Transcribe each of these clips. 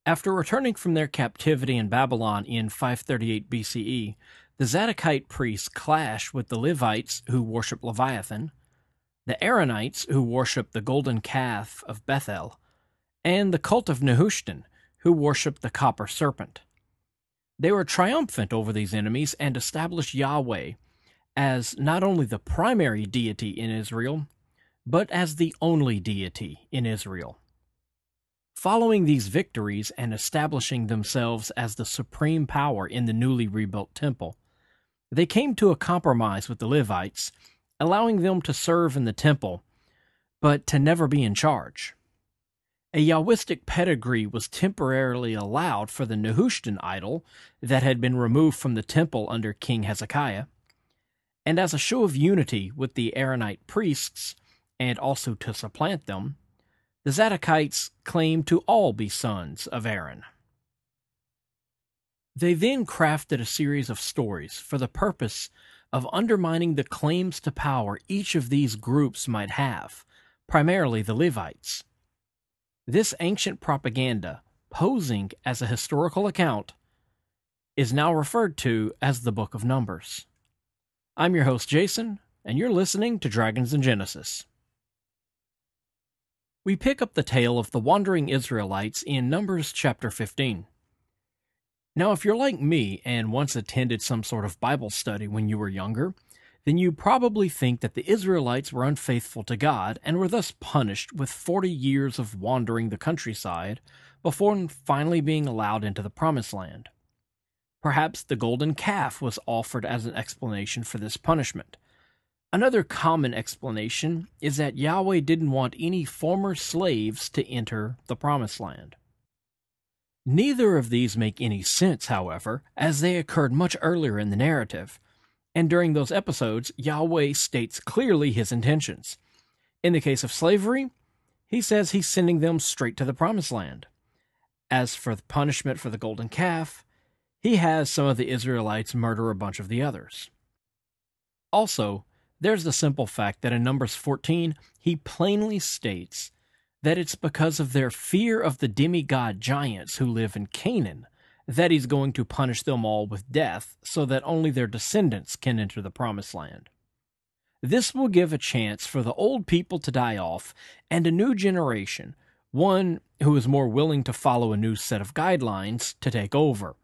After returning from their captivity in Babylon in 538 BCE, the Zadokite priests clash with the Levites who worship Leviathan, the Aaronites who worship the golden calf of Bethel, and the cult of Nehushtan who worship the copper serpent. They were triumphant over these enemies and established Yahweh as not only the primary deity in Israel, but as the only deity in Israel. Following these victories and establishing themselves as the supreme power in the newly rebuilt temple, they came to a compromise with the Levites, allowing them to serve in the temple, but to never be in charge. A Yahwistic pedigree was temporarily allowed for the Nehushtan idol that had been removed from the temple under King Hezekiah, and as a show of unity with the Aaronite priests, and also to supplant them, the Zadokites claimed to all be sons of Aaron. They then crafted a series of stories for the purpose of undermining the claims to power each of these groups might have, primarily the Levites. This ancient propaganda, posing as a historical account, is now referred to as the Book of Numbers. I'm your host Jason, and you're listening to Dragons and Genesis. We pick up the tale of the wandering Israelites in Numbers chapter 15. Now, if you're like me and once attended some sort of Bible study when you were younger, then you probably think that the Israelites were unfaithful to God and were thus punished with 40 years of wandering the countryside before finally being allowed into the Promised Land. Perhaps the golden calf was offered as an explanation for this punishment. Another common explanation is that Yahweh didn't want any former slaves to enter the Promised Land. Neither of these make any sense, however, as they occurred much earlier in the narrative, and during those episodes, Yahweh states clearly his intentions. In the case of slavery, he says he's sending them straight to the Promised Land. As for the punishment for the golden calf, he has some of the Israelites murder a bunch of the others. Also, there's the simple fact that in Numbers 14, he plainly states that it's because of their fear of the demigod giants who live in Canaan that he's going to punish them all with death so that only their descendants can enter the Promised Land. This will give a chance for the old people to die off and a new generation, one who is more willing to follow a new set of guidelines, to take over.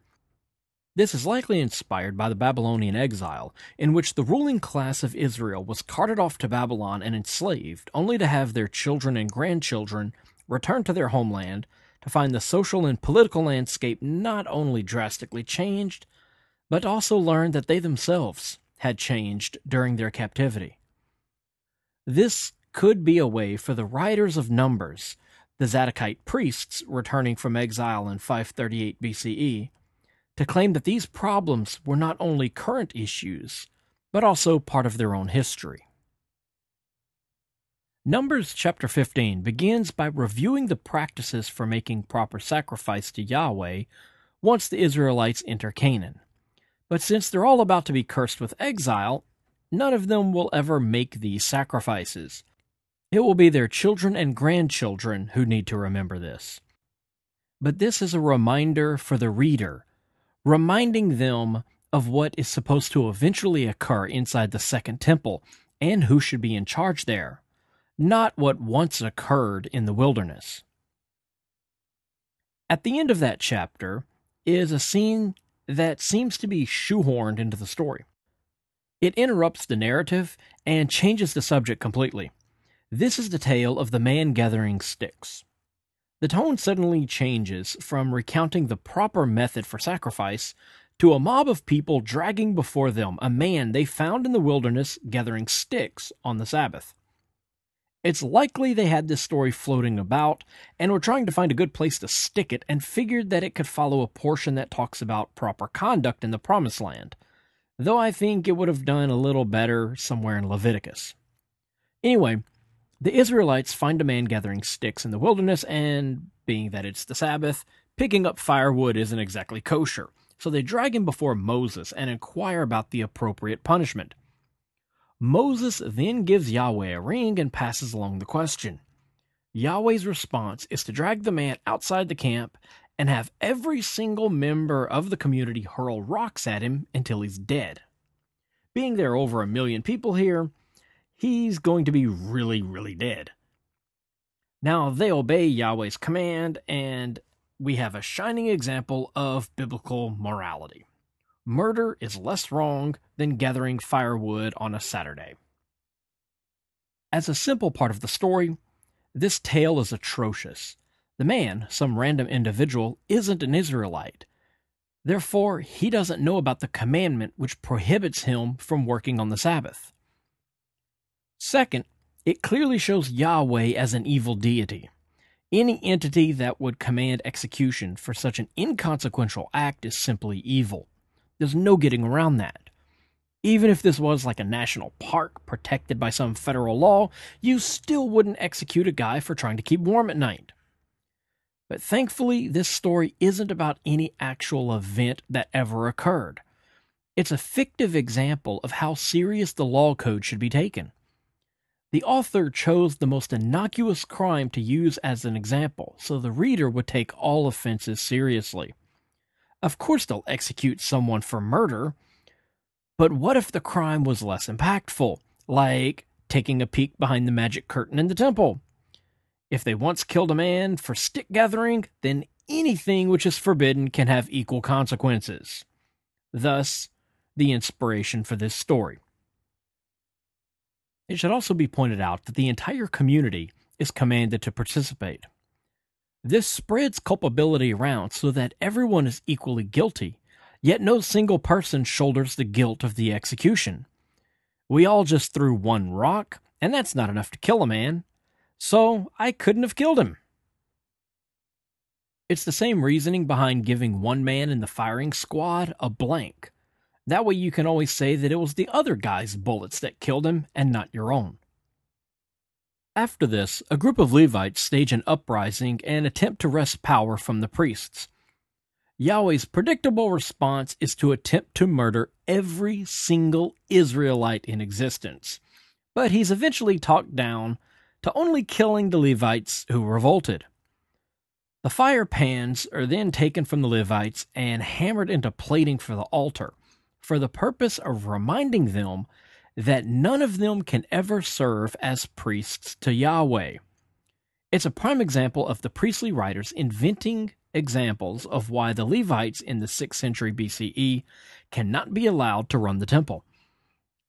This is likely inspired by the Babylonian exile, in which the ruling class of Israel was carted off to Babylon and enslaved, only to have their children and grandchildren return to their homeland to find the social and political landscape not only drastically changed, but also learn that they themselves had changed during their captivity. This could be a way for the writers of Numbers, the Zadokite priests returning from exile in 538 BCE, to claim that these problems were not only current issues, but also part of their own history. Numbers chapter 15 begins by reviewing the practices for making proper sacrifice to Yahweh once the Israelites enter Canaan. But since they're all about to be cursed with exile, none of them will ever make these sacrifices. It will be their children and grandchildren who need to remember this. But this is a reminder for the reader, reminding them of what is supposed to eventually occur inside the Second Temple and who should be in charge there, not what once occurred in the wilderness. At the end of that chapter is a scene that seems to be shoehorned into the story. It interrupts the narrative and changes the subject completely. This is the tale of the man gathering sticks. The tone suddenly changes from recounting the proper method for sacrifice to a mob of people dragging before them a man they found in the wilderness gathering sticks on the Sabbath. It's likely they had this story floating about and were trying to find a good place to stick it and figured that it could follow a portion that talks about proper conduct in the Promised Land, though I think it would have done a little better somewhere in Leviticus. Anyway, the Israelites find a man gathering sticks in the wilderness, and, being that it's the Sabbath, picking up firewood isn't exactly kosher, so they drag him before Moses and inquire about the appropriate punishment. Moses then gives Yahweh a ring and passes along the question. Yahweh's response is to drag the man outside the camp and have every single member of the community hurl rocks at him until he's dead. Being there are over 1 million people here, he's going to be really, really dead. Now, they obey Yahweh's command, and we have a shining example of biblical morality. Murder is less wrong than gathering firewood on a Saturday. As a simple part of the story, this tale is atrocious. The man, some random individual, isn't an Israelite. Therefore, he doesn't know about the commandment which prohibits him from working on the Sabbath. Second, it clearly shows Yahweh as an evil deity. Any entity that would command execution for such an inconsequential act is simply evil. There's no getting around that. Even if this was like a national park protected by some federal law, you still wouldn't execute a guy for trying to keep warm at night. But thankfully, this story isn't about any actual event that ever occurred. It's a fictive example of how serious the law code should be taken. The author chose the most innocuous crime to use as an example, so the reader would take all offenses seriously. Of course they'll execute someone for murder, but what if the crime was less impactful, like taking a peek behind the magic curtain in the temple? If they once killed a man for stick gathering, then anything which is forbidden can have equal consequences. Thus, the inspiration for this story. It should also be pointed out that the entire community is commanded to participate. This spreads culpability around so that everyone is equally guilty, yet no single person shoulders the guilt of the execution. We all just threw one rock, and that's not enough to kill a man, so I couldn't have killed him. It's the same reasoning behind giving one man in the firing squad a blank. That way you can always say that it was the other guy's bullets that killed him and not your own. After this, a group of Levites stage an uprising and attempt to wrest power from the priests. Yahweh's predictable response is to attempt to murder every single Israelite in existence, but he's eventually talked down to only killing the Levites who revolted. The fire pans are then taken from the Levites and hammered into plating for the altar, for the purpose of reminding them that none of them can ever serve as priests to Yahweh. It's a prime example of the priestly writers inventing examples of why the Levites in the 6th century BCE cannot be allowed to run the temple.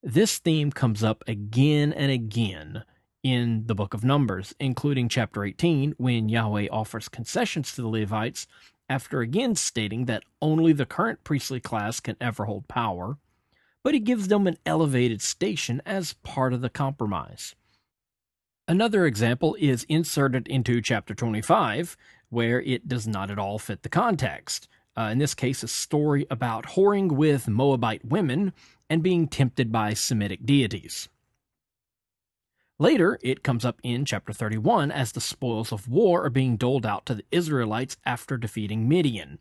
This theme comes up again and again in the book of Numbers, including chapter 18, when Yahweh offers concessions to the Levites after again stating that only the current priestly class can ever hold power, but he gives them an elevated station as part of the compromise. Another example is inserted into chapter 25, where it does not at all fit the context. In this case, a story about whoring with Moabite women and being tempted by Semitic deities. Later, it comes up in chapter 31 as the spoils of war are being doled out to the Israelites after defeating Midian.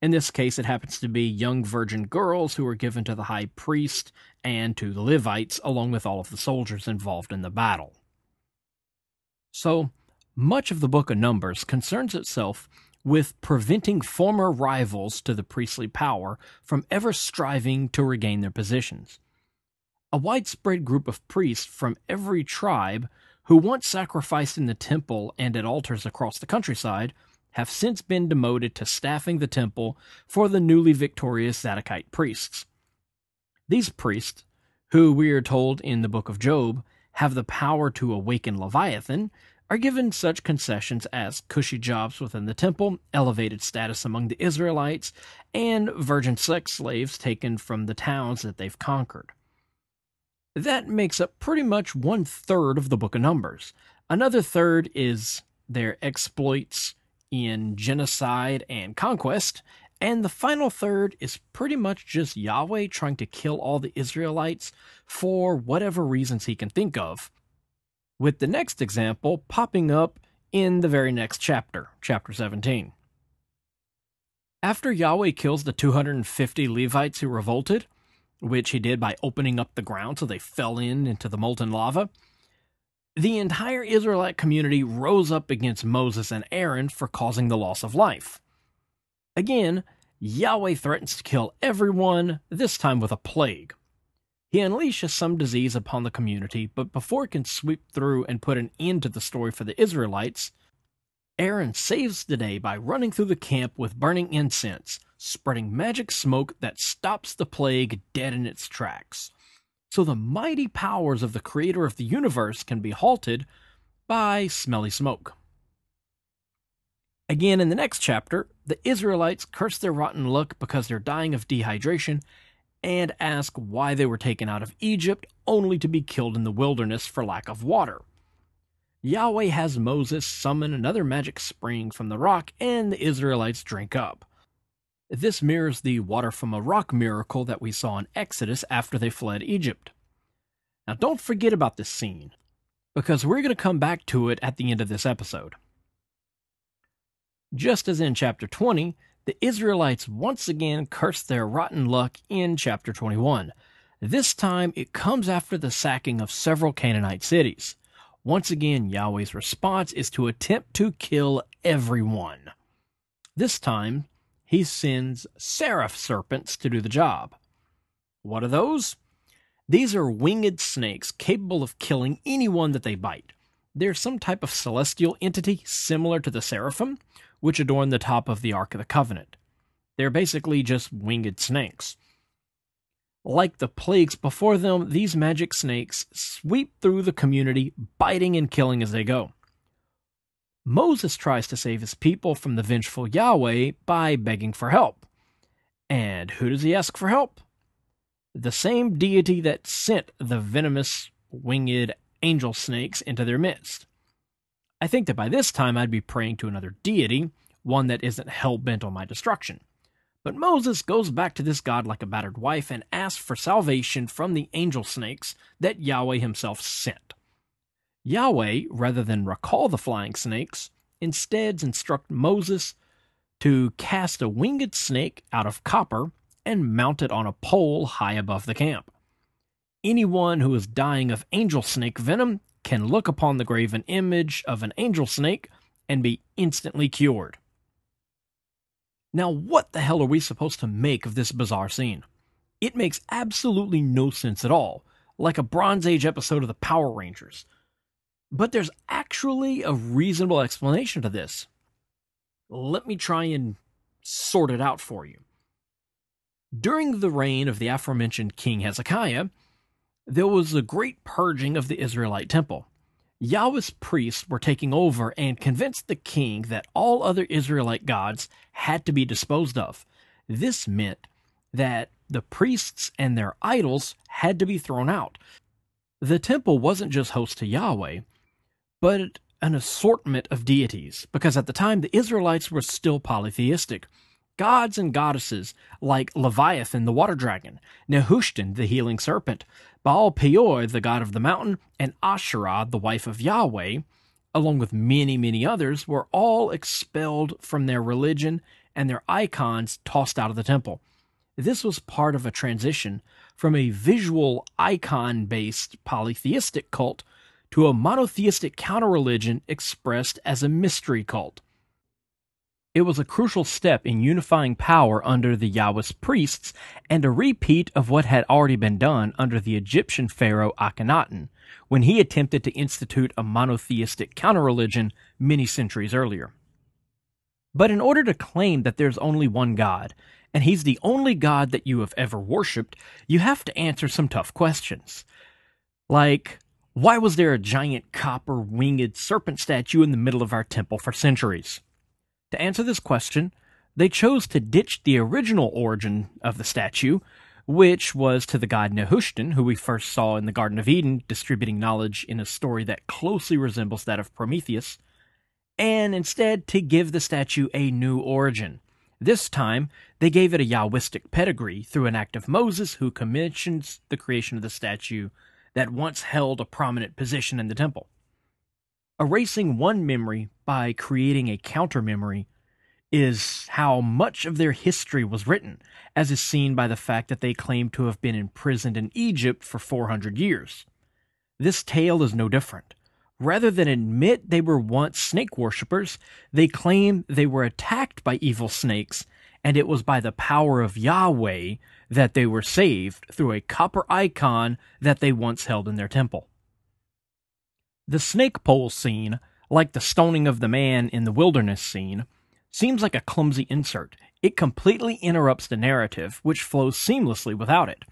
In this case, it happens to be young virgin girls who are given to the high priest and to the Levites, along with all of the soldiers involved in the battle. So, much of the book of Numbers concerns itself with preventing former rivals to the priestly power from ever striving to regain their positions. A widespread group of priests from every tribe who once sacrificed in the temple and at altars across the countryside have since been demoted to staffing the temple for the newly victorious Zadokite priests. These priests, who we are told in the book of Job have the power to awaken Leviathan, are given such concessions as cushy jobs within the temple, elevated status among the Israelites, and virgin sex slaves taken from the towns that they've conquered. That makes up pretty much 1/3 of the book of Numbers. Another third is their exploits in genocide and conquest, and the final third is pretty much just Yahweh trying to kill all the Israelites for whatever reasons he can think of, with the next example popping up in the very next chapter, chapter 17. After Yahweh kills the 250 Levites who revolted, which he did by opening up the ground so they fell into the molten lava, the entire Israelite community rose up against Moses and Aaron for causing the loss of life. Again, Yahweh threatens to kill everyone, this time with a plague. He unleashes some disease upon the community, but before it can sweep through and put an end to the story for the Israelites, Aaron saves the day by running through the camp with burning incense, spreading magic smoke that stops the plague dead in its tracks. So the mighty powers of the creator of the universe can be halted by smelly smoke. Again, in the next chapter, the Israelites curse their rotten luck because they're dying of dehydration and ask why they were taken out of Egypt only to be killed in the wilderness for lack of water. Yahweh has Moses summon another magic spring from the rock, and the Israelites drink up. This mirrors the water from a rock miracle that we saw in Exodus after they fled Egypt. Now don't forget about this scene, because we're going to come back to it at the end of this episode. Just as in chapter 20, the Israelites once again curse their rotten luck in chapter 21. This time it comes after the sacking of several Canaanite cities. Once again, Yahweh's response is to attempt to kill everyone. This time, he sends seraph serpents to do the job. What are those? These are winged snakes capable of killing anyone that they bite. They're some type of celestial entity similar to the seraphim, which adorn the top of the Ark of the Covenant. They're basically just winged snakes. Like the plagues before them, these magic snakes sweep through the community, biting and killing as they go. Moses tries to save his people from the vengeful Yahweh by begging for help. And who does he ask for help? The same deity that sent the venomous, winged angel snakes into their midst. I think that by this time I'd be praying to another deity, one that isn't hell-bent on my destruction. But Moses goes back to this god like a battered wife and asks for salvation from the angel snakes that Yahweh himself sent. Yahweh, rather than recall the flying snakes, instead instructs Moses to cast a winged snake out of copper and mount it on a pole high above the camp. Anyone who is dying of angel snake venom can look upon the graven image of an angel snake and be instantly cured. Now, what the hell are we supposed to make of this bizarre scene? It makes absolutely no sense at all, like a Bronze Age episode of the Power Rangers. But there's actually a reasonable explanation to this. Let me try and sort it out for you. During the reign of the aforementioned King Hezekiah, there was a great purging of the Israelite temple. Yahweh's priests were taking over and convinced the king that all other Israelite gods had to be disposed of. This meant that the priests and their idols had to be thrown out. The temple wasn't just host to Yahweh, but an assortment of deities, because at the time the Israelites were still polytheistic. Gods and goddesses like Leviathan, the water dragon, Nehushtan, the healing serpent, Baal Peor, the god of the mountain, and Asherah, the wife of Yahweh, along with many, many others, were all expelled from their religion and their icons tossed out of the temple. This was part of a transition from a visual icon-based polytheistic cult to a monotheistic counter-religion expressed as a mystery cult. It was a crucial step in unifying power under the Yahweh's priests and a repeat of what had already been done under the Egyptian pharaoh Akhenaten when he attempted to institute a monotheistic counter-religion many centuries earlier. But in order to claim that there's only one God, and he's the only God that you have ever worshipped, you have to answer some tough questions. Like, why was there a giant copper winged serpent statue in the middle of our temple for centuries? To answer this question, they chose to ditch the original origin of the statue, which was to the god Nehushtan, who we first saw in the Garden of Eden distributing knowledge in a story that closely resembles that of Prometheus, and instead to give the statue a new origin. This time, they gave it a Yahwistic pedigree through an act of Moses, who commissions the creation of the statue that once held a prominent position in the temple. Erasing one memory by creating a counter-memory is how much of their history was written, as is seen by the fact that they claim to have been imprisoned in Egypt for 400 years. This tale is no different. Rather than admit they were once snake worshippers, they claim they were attacked by evil snakes, and it was by the power of Yahweh that they were saved through a copper icon that they once held in their temple. The snake pole scene, like the stoning of the man in the wilderness scene, seems like a clumsy insert. It completely interrupts the narrative, which flows seamlessly without it.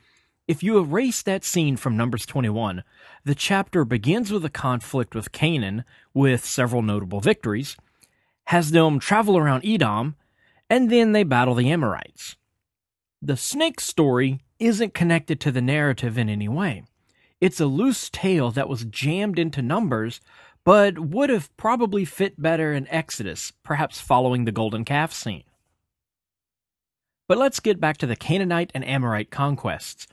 If you erase that scene from Numbers 21, the chapter begins with a conflict with Canaan, with several notable victories, has them travel around Edom, and then they battle the Amorites. The snake story isn't connected to the narrative in any way. It's a loose tale that was jammed into Numbers, but would have probably fit better in Exodus, perhaps following the golden calf scene. But let's get back to the Canaanite and Amorite conquests.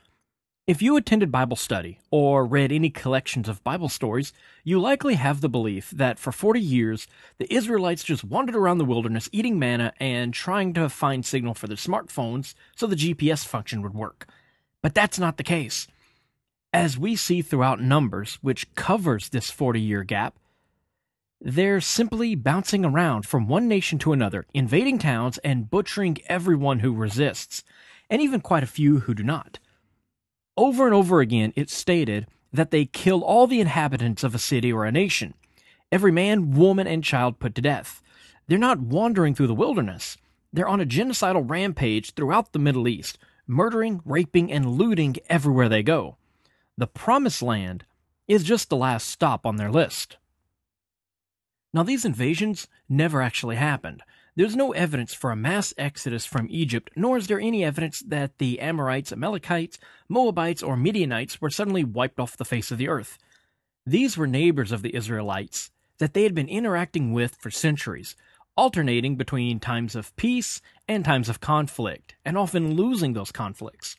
If you attended Bible study or read any collections of Bible stories, you likely have the belief that for 40 years, the Israelites just wandered around the wilderness eating manna and trying to find signal for their smartphones so the GPS function would work. But that's not the case. As we see throughout Numbers, which covers this 40-year gap, they're simply bouncing around from one nation to another, invading towns and butchering everyone who resists, and even quite a few who do not. Over and over again, it's stated that they kill all the inhabitants of a city or a nation, every man, woman, and child put to death. They're not wandering through the wilderness. They're on a genocidal rampage throughout the Middle East, murdering, raping, and looting everywhere they go. The Promised Land is just the last stop on their list. Now, these invasions never actually happened. There's no evidence for a mass exodus from Egypt, nor is there any evidence that the Amorites, Amalekites, Moabites, or Midianites were suddenly wiped off the face of the earth. These were neighbors of the Israelites that they had been interacting with for centuries, alternating between times of peace and times of conflict, and often losing those conflicts.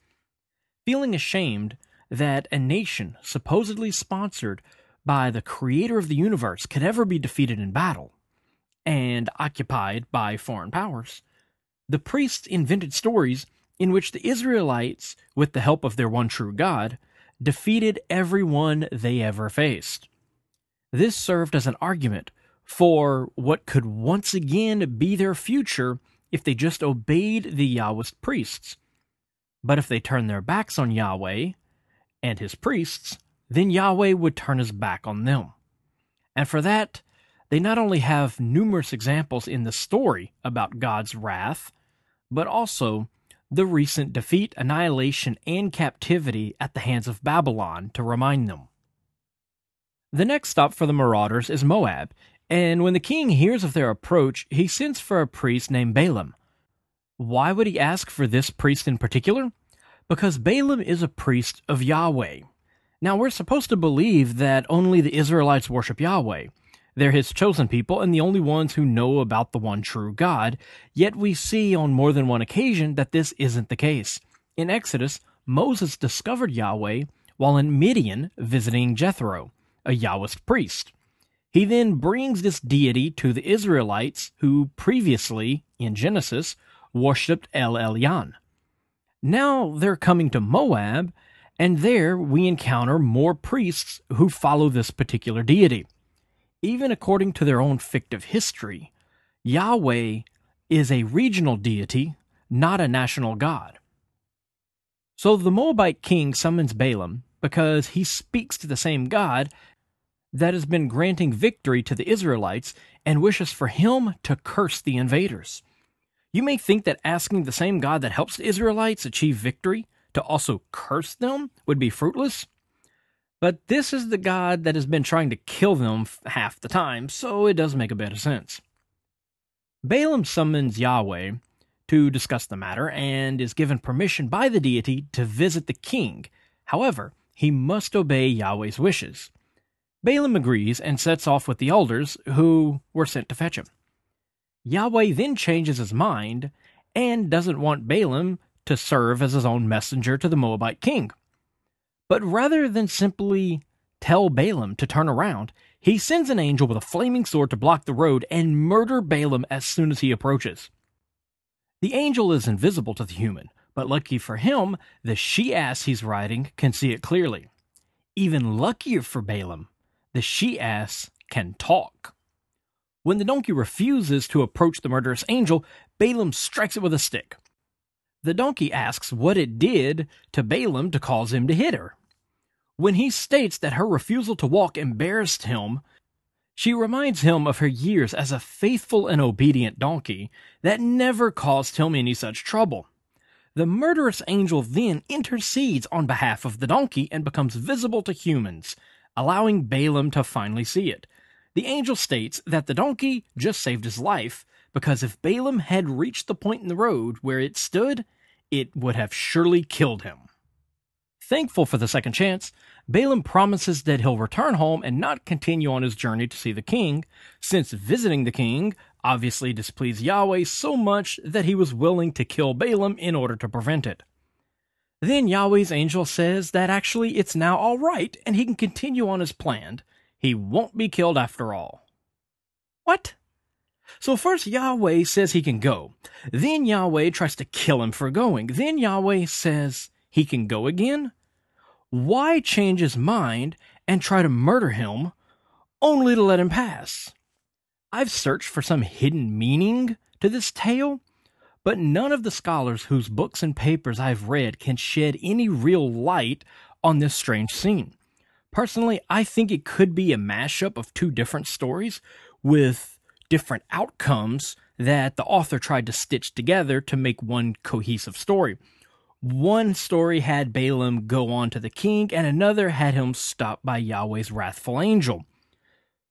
Feeling ashamed that a nation supposedly sponsored by the creator of the universe could ever be defeated in battle, and occupied by foreign powers, the priests invented stories in which the Israelites, with the help of their one true God, defeated everyone they ever faced. This served as an argument for what could once again be their future if they just obeyed the Yahwist priests. But if they turned their backs on Yahweh and his priests, then Yahweh would turn his back on them. And for that, they not only have numerous examples in the story about God's wrath, but also the recent defeat, annihilation, and captivity at the hands of Babylon to remind them. The next stop for the marauders is Moab, and when the king hears of their approach, he sends for a priest named Balaam. Why would he ask for this priest in particular? Because Balaam is a priest of Yahweh. Now, we're supposed to believe that only the Israelites worship Yahweh. They're his chosen people and the only ones who know about the one true God, yet we see on more than one occasion that this isn't the case. In Exodus, Moses discovered Yahweh while in Midian visiting Jethro, a Yahwist priest. He then brings this deity to the Israelites who previously, in Genesis, worshipped El Elyon. Now they're coming to Moab, and there we encounter more priests who follow this particular deity. Even according to their own fictive history, Yahweh is a regional deity, not a national god. So the Moabite king summons Balaam because he speaks to the same God that has been granting victory to the Israelites and wishes for him to curse the invaders. You may think that asking the same God that helps the Israelites achieve victory to also curse them would be fruitless. But this is the God that has been trying to kill them half the time, so it does make a bit of sense. Balaam summons Yahweh to discuss the matter and is given permission by the deity to visit the king. However, he must obey Yahweh's wishes. Balaam agrees and sets off with the elders who were sent to fetch him. Yahweh then changes his mind and doesn't want Balaam to serve as his own messenger to the Moabite king. But rather than simply tell Balaam to turn around, he sends an angel with a flaming sword to block the road and murder Balaam as soon as he approaches. The angel is invisible to the human, but lucky for him, the she-ass he's riding can see it clearly. Even luckier for Balaam, The she-ass can talk. When the donkey refuses to approach the murderous angel, Balaam strikes it with a stick. The donkey asks what it did to Balaam to cause him to hit her. When he states that her refusal to walk embarrassed him, she reminds him of her years as a faithful and obedient donkey that never caused him any such trouble. The murderous angel then intercedes on behalf of the donkey and becomes visible to humans, allowing Balaam to finally see it. The angel states that the donkey just saved his life because if Balaam had reached the point in the road where it stood, it would have surely killed him. Thankful for the second chance, Balaam promises that he'll return home and not continue on his journey to see the king, since visiting the king obviously displeased Yahweh so much that he was willing to kill Balaam in order to prevent it. Then Yahweh's angel says that actually it's now all right and he can continue on as planned. He won't be killed after all. What? So first Yahweh says he can go. Then Yahweh tries to kill him for going. Then Yahweh says he can go again? Why change his mind and try to murder him only to let him pass? I've searched for some hidden meaning to this tale, but none of the scholars whose books and papers I've read can shed any real light on this strange scene. Personally, I think it could be a mashup of two different stories with different outcomes that the author tried to stitch together to make one cohesive story. One story had Balaam go on to the king, and another had him stopped by Yahweh's wrathful angel.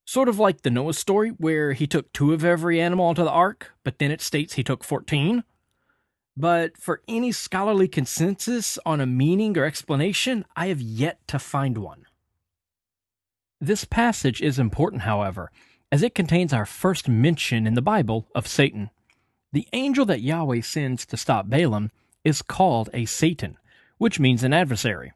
Sort of like the Noah story, where he took 2 of every animal onto the ark, but then it states he took 14. But for any scholarly consensus on a meaning or explanation, I have yet to find one. This passage is important, however, as it contains our first mention in the Bible of Satan. The angel that Yahweh sends to stop Balaam is called a Satan, which means an adversary.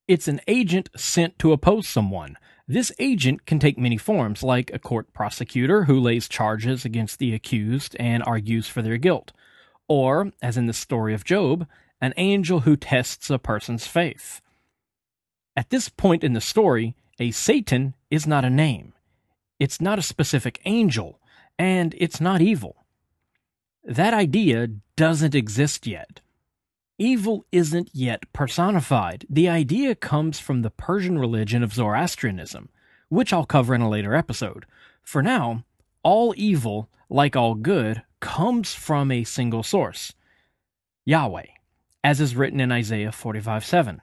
It's an agent sent to oppose someone. This agent can take many forms, like a court prosecutor who lays charges against the accused and argues for their guilt, or, as in the story of Job, an angel who tests a person's faith. At this point in the story, a Satan is not a name. It's not a specific angel, and it's not evil. That idea doesn't exist yet. Evil isn't yet personified. The idea comes from the Persian religion of Zoroastrianism, which I'll cover in a later episode. For now, all evil, like all good, comes from a single source, Yahweh, as is written in Isaiah 45:7.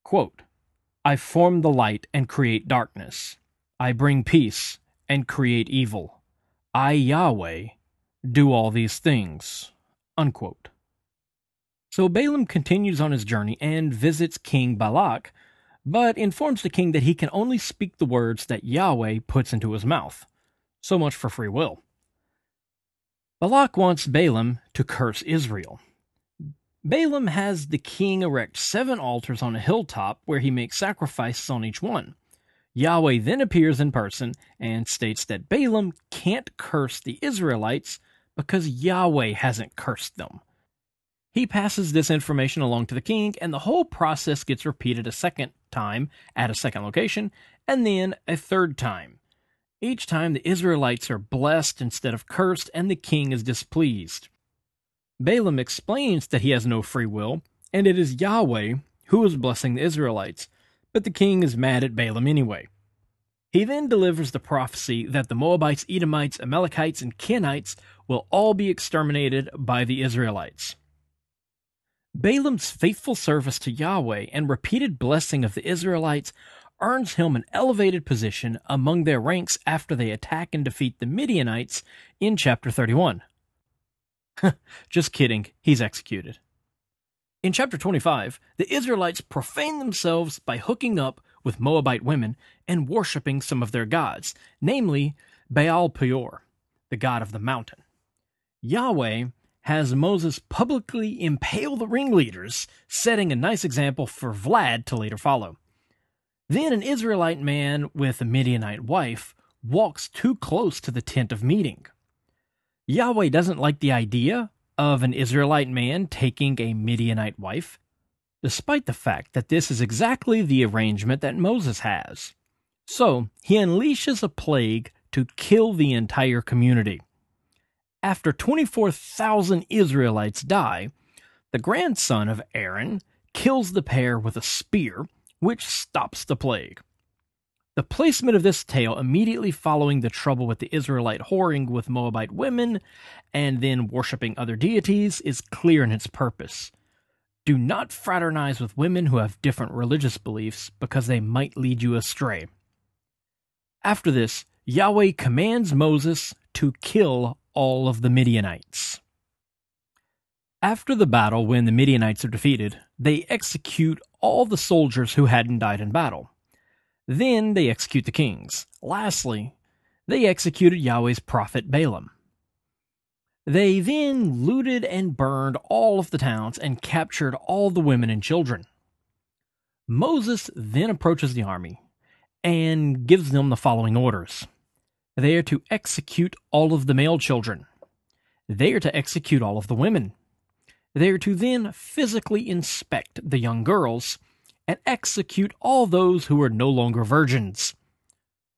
Quote, I form the light and create darkness. I bring peace and create evil. I, Yahweh, do all these things. Unquote. So Balaam continues on his journey and visits King Balak, but informs the king that he can only speak the words that Yahweh puts into his mouth. So much for free will. Balak wants Balaam to curse Israel. Balaam has the king erect 7 altars on a hilltop where he makes sacrifices on each one. Yahweh then appears in person and states that Balaam can't curse the Israelites because Yahweh hasn't cursed them. He passes this information along to the king, and the whole process gets repeated a second time at a second location, and then a third time. Each time the Israelites are blessed instead of cursed, and the king is displeased. Balaam explains that he has no free will, and it is Yahweh who is blessing the Israelites, but the king is mad at Balaam anyway. He then delivers the prophecy that the Moabites, Edomites, Amalekites, and Kenites will all be exterminated by the Israelites. Balaam's faithful service to Yahweh and repeated blessing of the Israelites earns him an elevated position among their ranks after they attack and defeat the Midianites in chapter 31. Just kidding, he's executed. In chapter 25, the Israelites profane themselves by hooking up with Moabite women and worshipping some of their gods, namely Baal Peor, the god of the mountain. Yahweh has Moses publicly impale the ringleaders, setting a nice example for Vlad to later follow. Then an Israelite man with a Midianite wife walks too close to the tent of meeting. Yahweh doesn't like the idea of an Israelite man taking a Midianite wife, despite the fact that this is exactly the arrangement that Moses has. So he unleashes a plague to kill the entire community. After 24,000 Israelites die, the grandson of Aaron kills the pair with a spear, which stops the plague. The placement of this tale immediately following the trouble with the Israelite whoring with Moabite women and then worshipping other deities is clear in its purpose. Do not fraternize with women who have different religious beliefs because they might lead you astray. After this, Yahweh commands Moses to kill all of the Midianites. After the battle, when the Midianites are defeated, they execute all the soldiers who hadn't died in battle. Then they execute the kings. Lastly, they executed Yahweh's prophet Balaam. They then looted and burned all of the towns and captured all the women and children. Moses then approaches the army and gives them the following orders. They are to execute all of the male children. They are to execute all of the women. They are to then physically inspect the young girls and execute all those who are no longer virgins.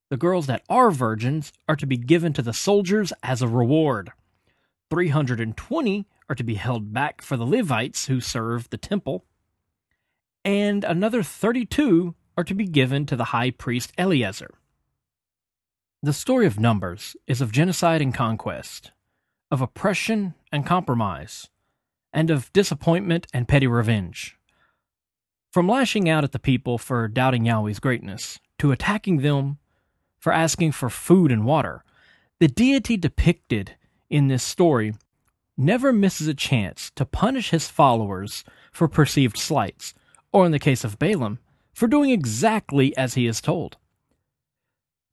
The girls that are virgins are to be given to the soldiers as a reward. 320 are to be held back for the Levites who serve the temple, and another 32 are to be given to the high priest Eleazar. The story of Numbers is of genocide and conquest, of oppression and compromise, and of disappointment and petty revenge. From lashing out at the people for doubting Yahweh's greatness, to attacking them for asking for food and water, the deity depicted in this story never misses a chance to punish his followers for perceived slights, or in the case of Balaam, for doing exactly as he is told.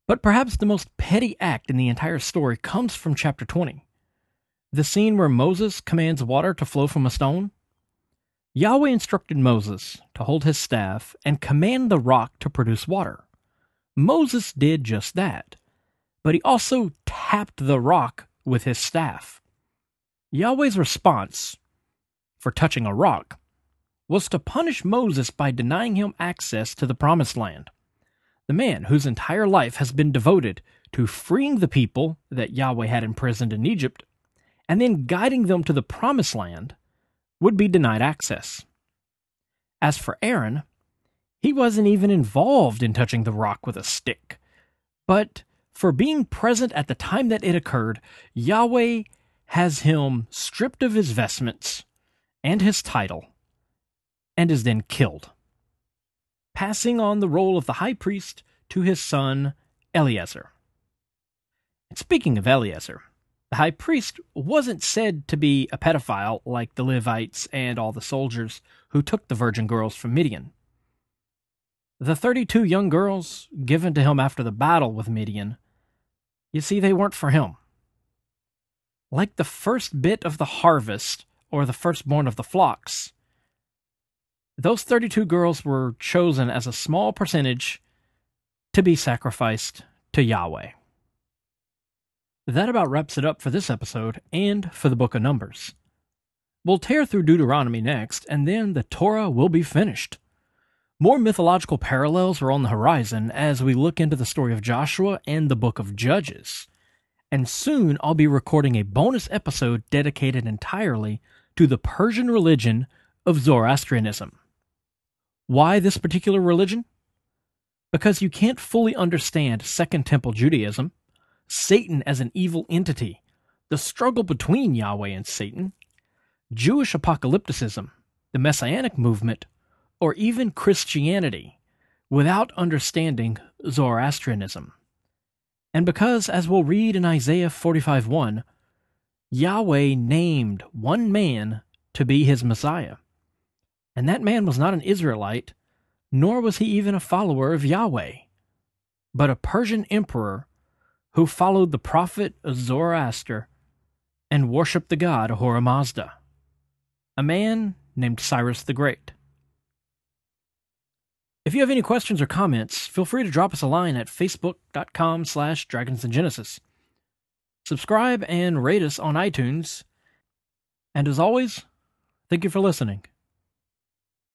But perhaps the most petty act in the entire story comes from chapter 20. The scene where Moses commands water to flow from a stone. Yahweh instructed Moses to hold his staff and command the rock to produce water. Moses did just that, but he also tapped the rock with his staff. Yahweh's response for touching a rock was to punish Moses by denying him access to the promised land. The man whose entire life has been devoted to freeing the people that Yahweh had imprisoned in Egypt and then guiding them to the promised land would be denied access. As for Aaron, he wasn't even involved in touching the rock with a stick, but for being present at the time that it occurred, Yahweh has him stripped of his vestments and his title, and is then killed, passing on the role of the high priest to his son Eleazar. And speaking of Eleazar, the high priest wasn't said to be a pedophile like the Levites and all the soldiers who took the virgin girls from Midian. The 32 young girls given to him after the battle with Midian, you see, they weren't for him. Like the first bit of the harvest or the firstborn of the flocks, those 32 girls were chosen as a small percentage to be sacrificed to Yahweh. That about wraps it up for this episode and for the book of Numbers. We'll tear through Deuteronomy next, and then the Torah will be finished. More mythological parallels are on the horizon as we look into the story of Joshua and the book of Judges. And soon I'll be recording a bonus episode dedicated entirely to the Persian religion of Zoroastrianism. Why this particular religion? Because you can't fully understand Second Temple Judaism, Satan as an evil entity, the struggle between Yahweh and Satan, Jewish apocalypticism, the Messianic movement, or even Christianity, without understanding Zoroastrianism. And because, as we'll read in Isaiah 45:1, Yahweh named one man to be his Messiah. And that man was not an Israelite, nor was he even a follower of Yahweh, but a Persian emperor who followed the prophet Zoroaster and worshipped the god Ahura Mazda, a man named Cyrus the Great. If you have any questions or comments, feel free to drop us a line at facebook.com/dragonsandgenesis. Subscribe and rate us on iTunes. And as always, thank you for listening.